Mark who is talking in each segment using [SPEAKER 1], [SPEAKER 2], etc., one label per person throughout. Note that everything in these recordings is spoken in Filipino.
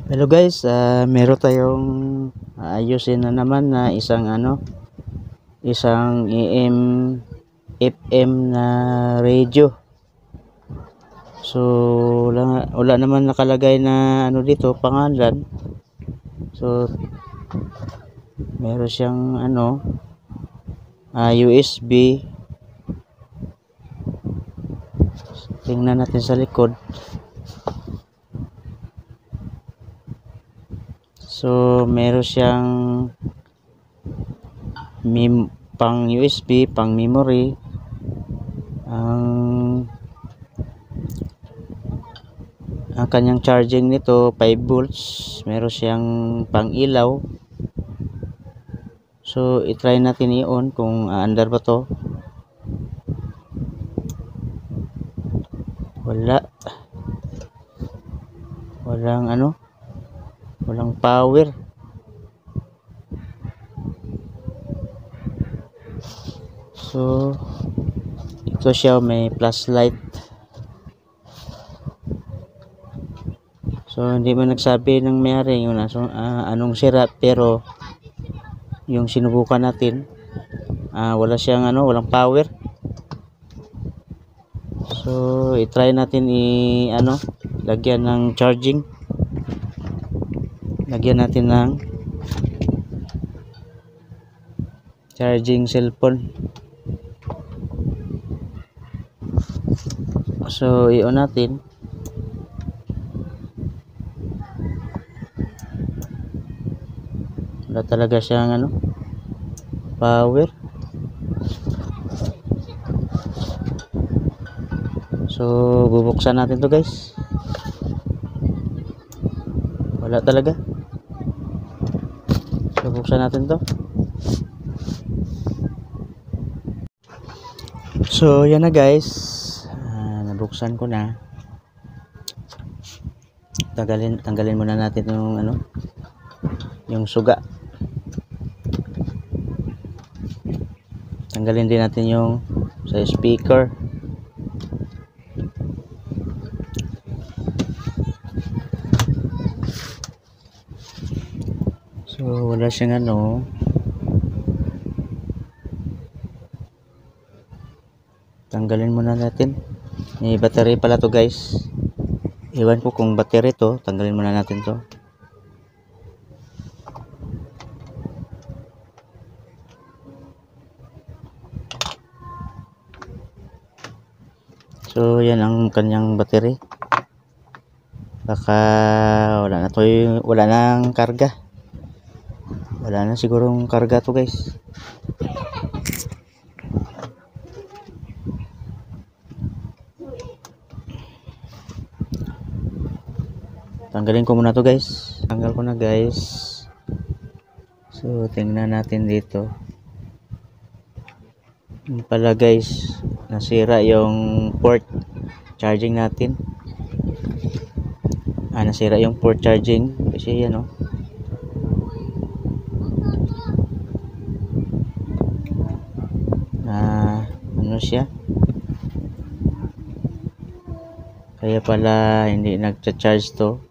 [SPEAKER 1] Hello guys, meron tayong ayusin na naman na isang AM FM na radio. So wala naman nakalagay na dito pangalan. So meron siyang USB. Tingnan natin sa likod. So meron siyang pang USB, pang memory. Ang kanyang charging nito 5 volts. Meron siyang pang ilaw. So i-try natin i-on kung aandar ba to. Walang power. So ito siya, may flashlight. So hindi mo nagsabi ng may-ari yung anong sira, pero yung sinubukan natin, wala siyang walang power. So i-try natin lagyan ng charging. Lagyan natin ng charging cellphone. So i-on natin. Wala talaga siyang power. So bubuksan natin to guys. Wala talaga. So buksan natin to. So yan na guys, nabuksan ko na. Tanggalin muna natin yung suga. Tanggalin din natin yung sa speaker. So wala siyang tanggalin muna natin. May battery pala to guys. Iwan ko kung battery to. Tanggalin muna natin to. So yan ang kanyang battery. Baka wala nang karga. Wala na sigurong karga to guys. Tanggalin ko muna to guys. Tanggal ko na guys. So tingnan natin dito. Yung pala guys, nasira yung port charging natin. Nasira yung port charging kasi yan siya. Kaya pala hindi nagcha-charge to.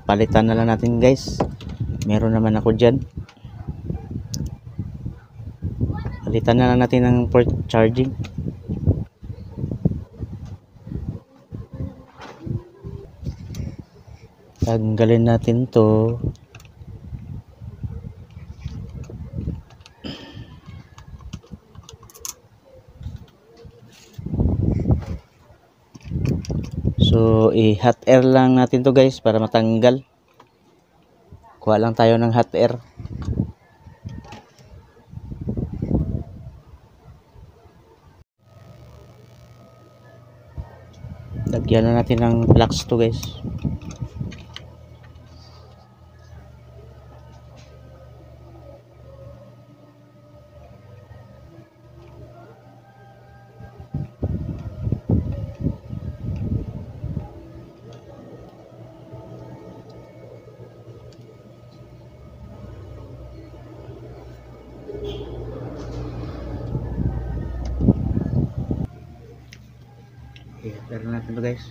[SPEAKER 1] Palitan na lang natin guys. Meron naman ako dyan. Palitan na lang natin ng port charging. Tanggalin natin to. So i-hot air lang natin to guys para matanggal. Kuha lang tayo ng hot air. Lagyan na natin ng flux to guys. Okay, pero natin to guys.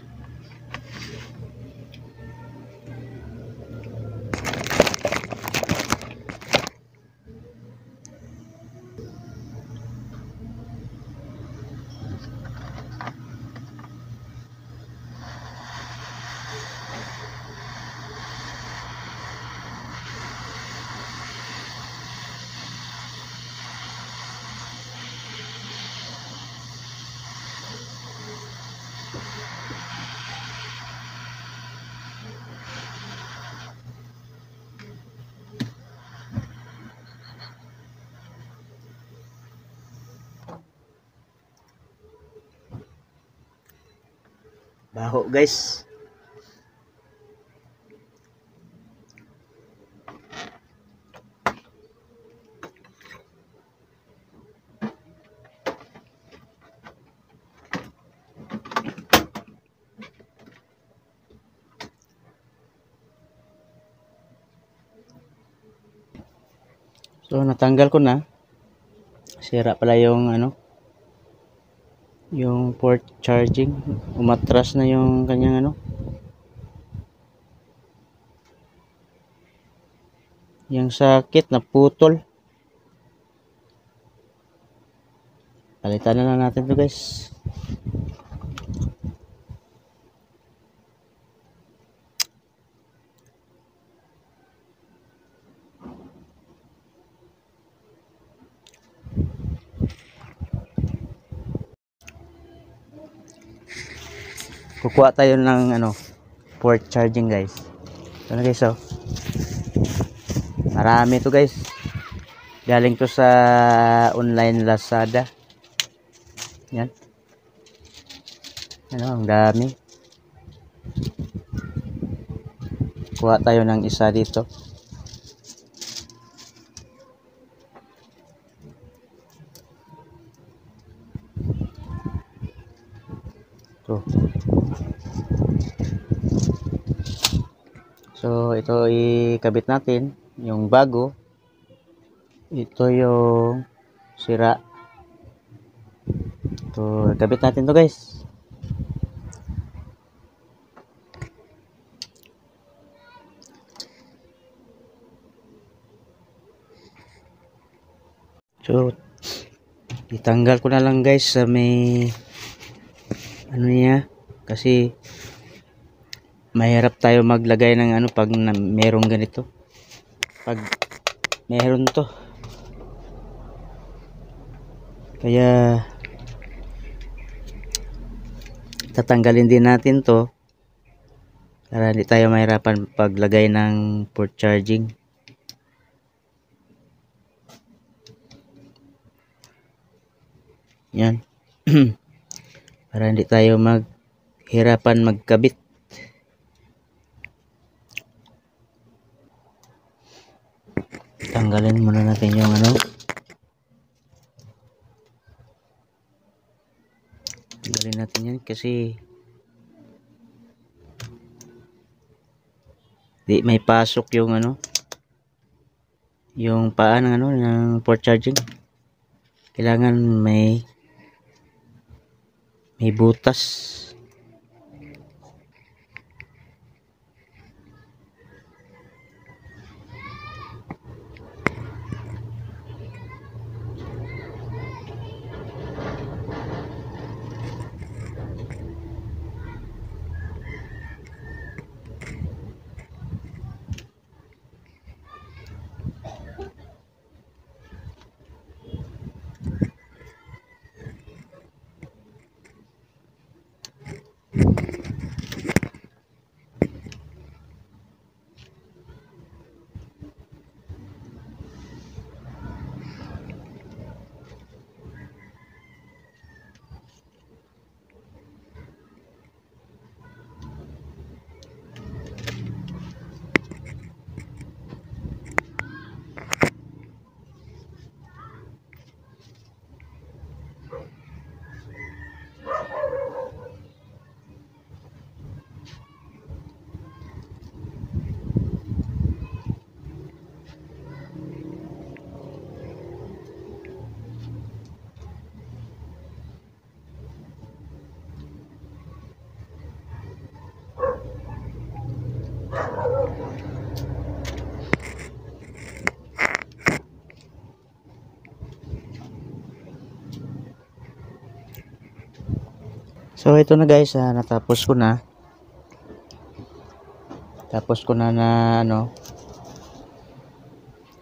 [SPEAKER 1] Baho guys. So natanggal ko na. Sira pala yung ano, yung port charging. Umatras na yung kanyang ano, yung sakit na putol. Palitan na lang natin to guys. Kukuha tayo ng ano, port charging guys. Ito na guys, oh. Marami to guys. Galing to sa online Lazada. Yan. Ano, ang dami. Kuha tayo ng isa dito. Ito. So, ito ikabit natin. Yung bago. Ito yung sira. Ito, ikabit natin to guys. So, itanggal ko na lang guys sa may ano niya, kasi mahirap tayo maglagay ng ano pag merong ganito, pag meron to, kaya tatanggalin din natin to para hindi tayo mahirapan paglagay ng port charging. Yan. Para hindi tayo maghirapan magkabit. Tanggalin muna natin yung ano. Tanggalin natin yan kasi di may pasok yung ano, yung paa ng ano ng port charging. Kailangan may butas. So ito na guys, natapos ko na. Tapos ko na ano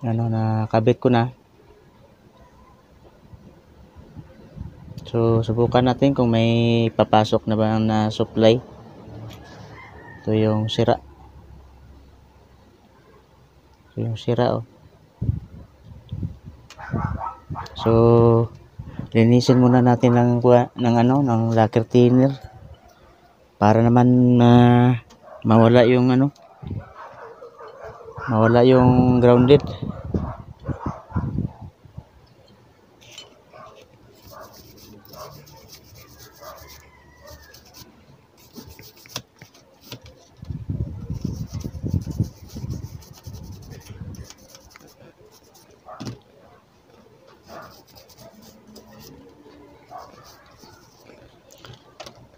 [SPEAKER 1] na kabit ko na. So subukan natin kung may papasok na ba na supply. Ito yung sira. Ito yung sira, oh. So linisin muna natin ng ano, ng lacquer thinner para naman mawala yung mawala yung grounded.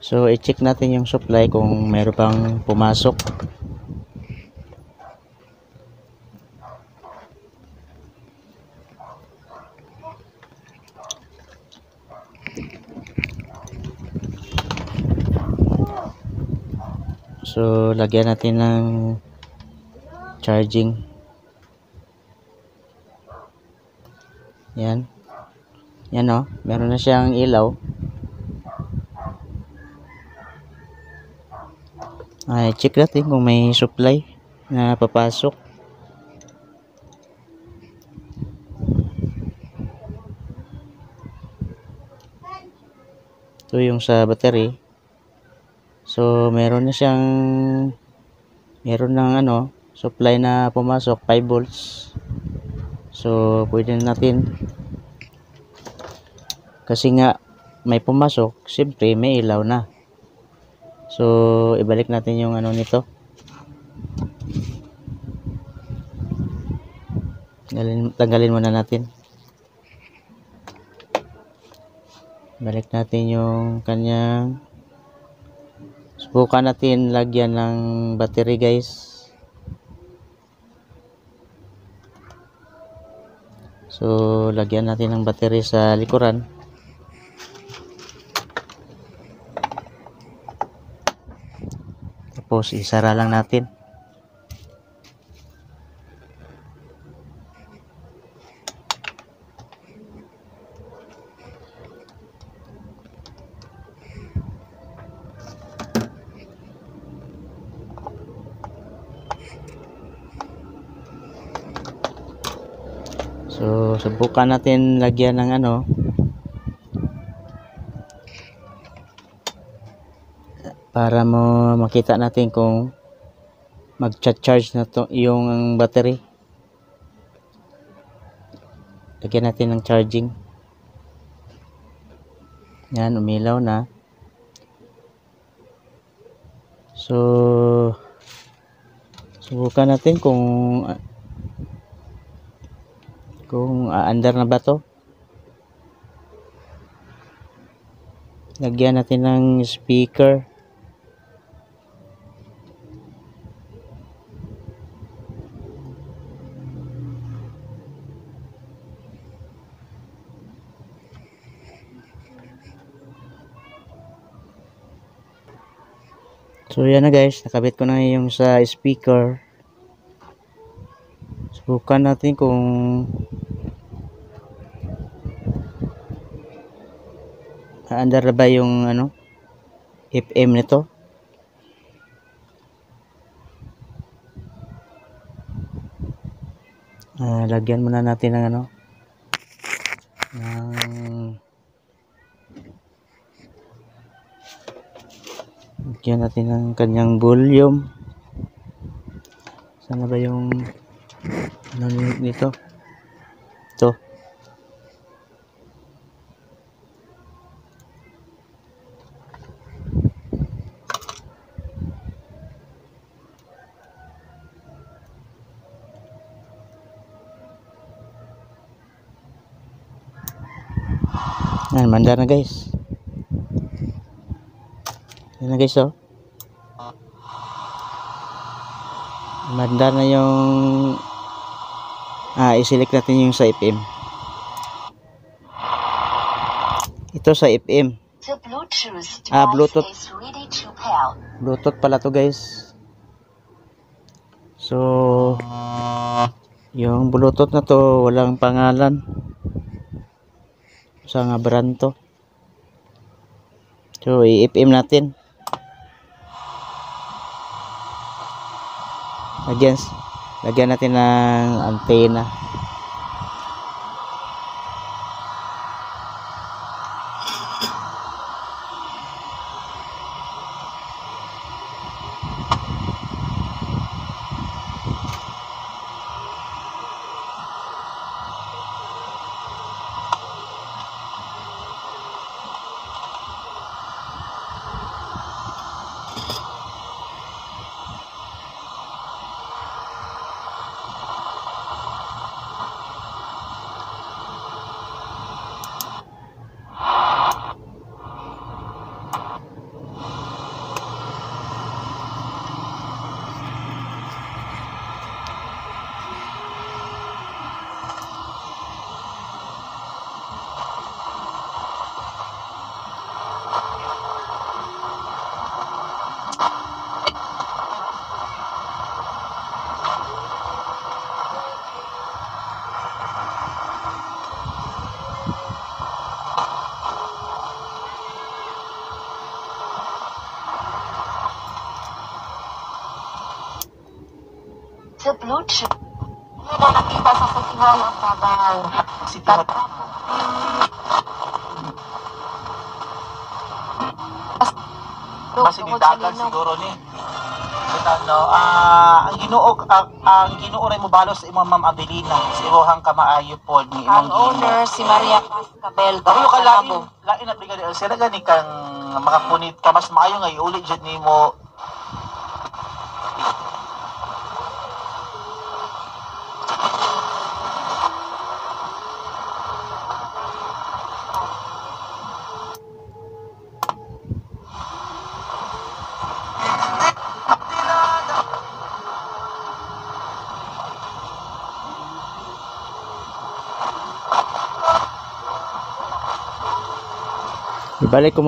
[SPEAKER 1] So i-check natin yung supply kung mayroon pang pumasok. So lagyan natin ng charging. Yan. Yan o, meron na siyang ilaw. Ay, check natin kung may supply na papasok. Ito yung sa battery. So meron na siyang meron ng supply na pumasok 5 volts. So pwede natin, kasi nga may pumasok, siyempre may ilaw na. So ibalik natin yung nito. Tanggalin muna natin. Balik natin yung kanyang, subukan natin lagyan ng battery guys. So lagyan natin ng battery sa likuran. Tapos isara lang natin. So subukan natin lagyan ng para mo makita natin kung mag-charge na to yung battery. Lagyan natin ng charging. Yan, umilaw na. So subukan natin kung aandar na ba to. Lagyan natin ng speaker. So yan na guys, nakabit ko na yung sa speaker. Subukan natin kung aandar na ba yung FM nito. Lagyan muna natin ng lagyan natin ng kanyang volume. Sana ba yung nito? Ito. Yan, mandar na guys. Yan na guys, oh. Mandar na yung i-select natin yung sa FM. Ito sa FM. Bluetooth. Bluetooth pala to guys. So yung Bluetooth na to walang pangalan. Sa nga brand to. So i-FM natin. Lagyan natin ng antena.
[SPEAKER 2] Sa Bluetooth. Yun ang nakita sa City Hall of Davao.
[SPEAKER 3] City Hall. Kasi nidagan siguro ni. Ano, ang Ginoo ray mo balos sa imong Ma'am Adelina, sa irohang kamaayo pod ni
[SPEAKER 2] Ang
[SPEAKER 3] imong
[SPEAKER 2] owner, si Maria Cascabel.
[SPEAKER 3] Pero ka lain na brigadier sila gani kang makapunit ka mas maayo nga iuli jud nimo.
[SPEAKER 1] Balik ko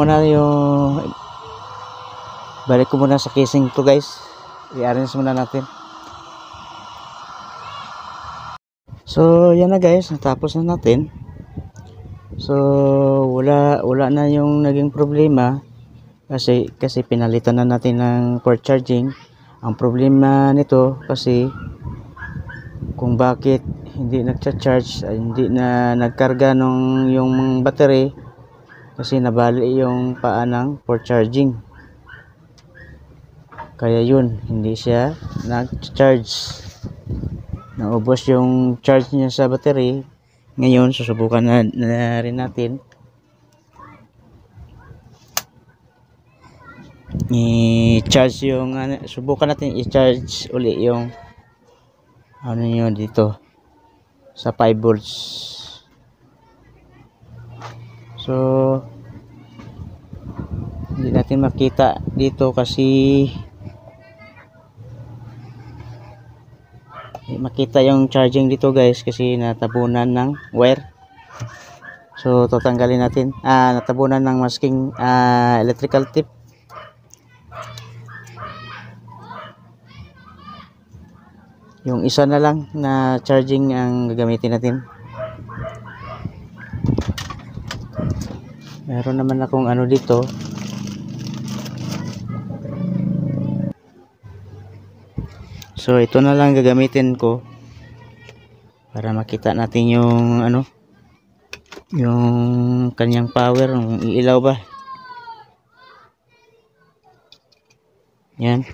[SPEAKER 1] muna sa casing to guys. I-arrange muna natin. So yan na guys, natapos na natin. So wala na yung naging problema kasi pinalitan na natin ng port charging. Ang problema nito kasi kung bakit hindi nagcha-charge, hindi na nagkarga yung battery kasi nabali yung paa ng port charging. Kaya yun, hindi siya nag-charge. Naubos yung charge niya sa battery. Ngayon, susubukan na rin natin i-charge yung subukan natin i-charge uli yung ano nyo dito sa 5 volts. So hindi natin makita dito kasi makita yung charging dito guys kasi natabunan ng wire. So tatanggalin natin, natabunan ng masking electrical tip. Yung isa na lang na charging ang gagamitin natin. Meron naman akong ano dito. So ito na lang gagamitin ko para makita natin yung yung kanyang power, yung ilaw ba. Yan.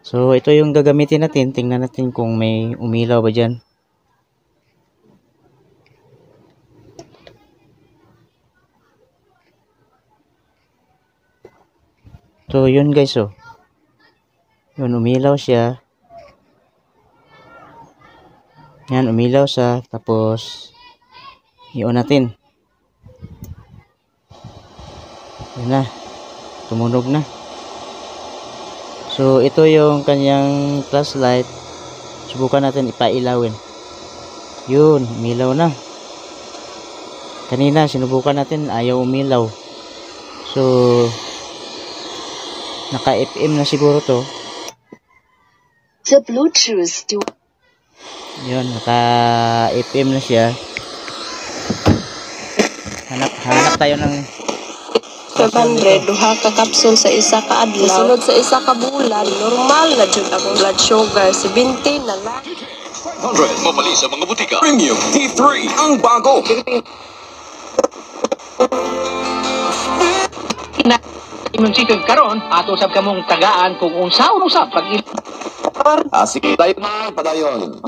[SPEAKER 1] So ito yung gagamitin natin. Tingnan natin kung may umilaw ba dyan. So yun guys, yun umilaw siya. Yan, umilaw siya. Tapos i-on natin. Yan na, tumunog na. So ito yung kanyang flashlight. Subukan natin ipailawin. Yun, umilaw na. Kanina sinubukan natin, ayaw umilaw. So naka FM na siguro to.
[SPEAKER 2] Sa Bluetooth.
[SPEAKER 1] Yun, naka FM na siya. Hanap tayo ng
[SPEAKER 2] 500 duha ka capsule sa isa ka adlaw. Sunod sa isa ka bulan, normal na jud akong blood sugar, 70 na lang.
[SPEAKER 4] 500 mabali sa mga butika. Premium T3 ang bago.
[SPEAKER 5] Imong sikag karon ato sab kamong tagaan kung unsaon usab pag
[SPEAKER 4] Sige tayo na padayon.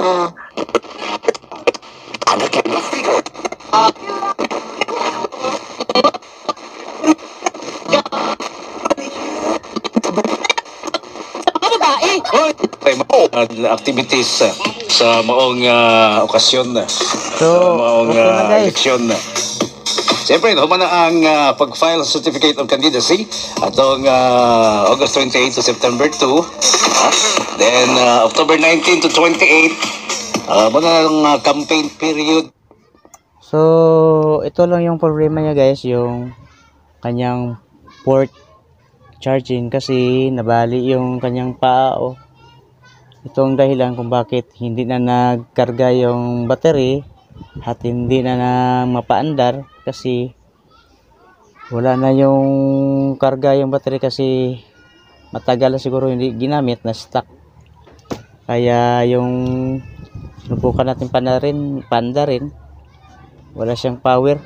[SPEAKER 4] Ano kaya plastiko?
[SPEAKER 6] Activities sa maong okasyon na.
[SPEAKER 1] So,
[SPEAKER 6] sa maong
[SPEAKER 1] okay na, guys.
[SPEAKER 6] eleksyon na. Siyempre, human na ang pag-file certificate of candidacy atong August 28 to September 2. Then, October 19 to 28, muna ang campaign period.
[SPEAKER 1] So, ito lang yung problema niya guys, yung kanyang port charging kasi nabali yung kanyang paa. Ito ang dahilan kung bakit hindi na nagkarga yung battery at hindi na mapaandar kasi wala na yung karga yung battery kasi matagal na siguro hindi ginamit, na stock. Kaya yung sinubukan natin panda rin, wala siyang power.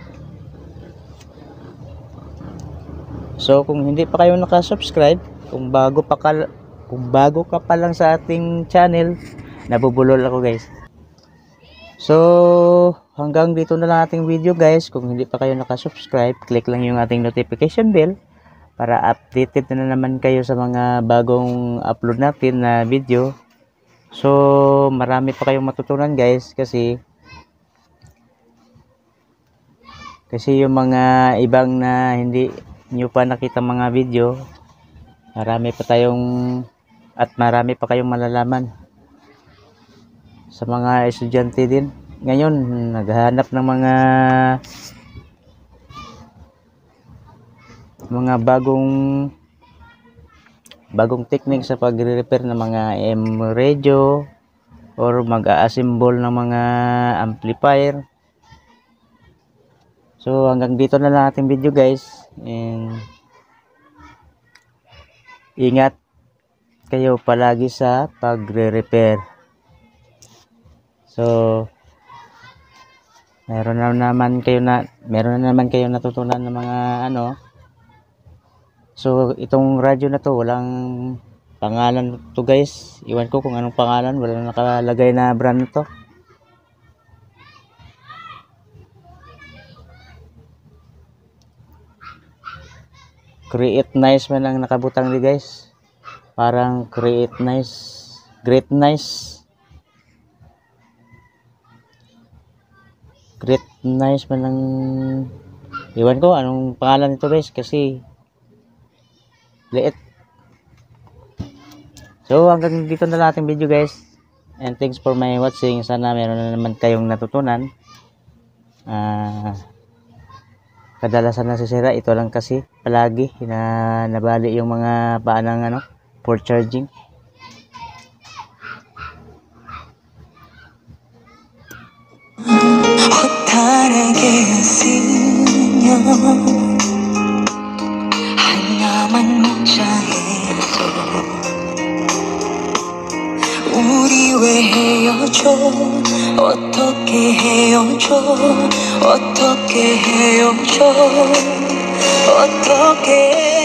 [SPEAKER 1] So kung hindi pa kayo naka-subscribe, kung bago ka pa lang sa ating channel, nabubulol ako guys. So hanggang dito na lang ating video guys. Kung hindi pa kayo naka-subscribe, click lang yung ating notification bell para updated na naman kayo sa mga bagong upload natin na video. So marami pa kayong matutunan guys, kasi yung mga ibang na hindi nyo pa nakita mga video, marami pa kayong malalaman. Sa mga estudyante din ngayon, naghahanap ng mga bagong technique sa pagre-repair ng mga M-radio or mag-a-assemble ng mga amplifier. So hanggang dito na lang ating video guys, and ingat kayo palagi sa pagre-repair. So meron na naman kayo natutunan ng mga ano. So itong radyo na to, walang pangalan to guys. Iwan ko kung anong pangalan, wala nakalagay na brand to. Create Nice man ang nakabutang di guys. Parang Create Nice, Great Nice. Great Nice man ang, iwan ko anong pangalan nito guys, kasi liit. So hanggang dito na lang ating video guys, and thanks for my watching. Sana meron na naman kayong natutunan. Kadalasan nasisira ito lang kasi palagi na nabali yung mga paa ng for charging.
[SPEAKER 7] 우리 왜 헤어져 어떻게 헤어져 어떻게 헤어져 어떻게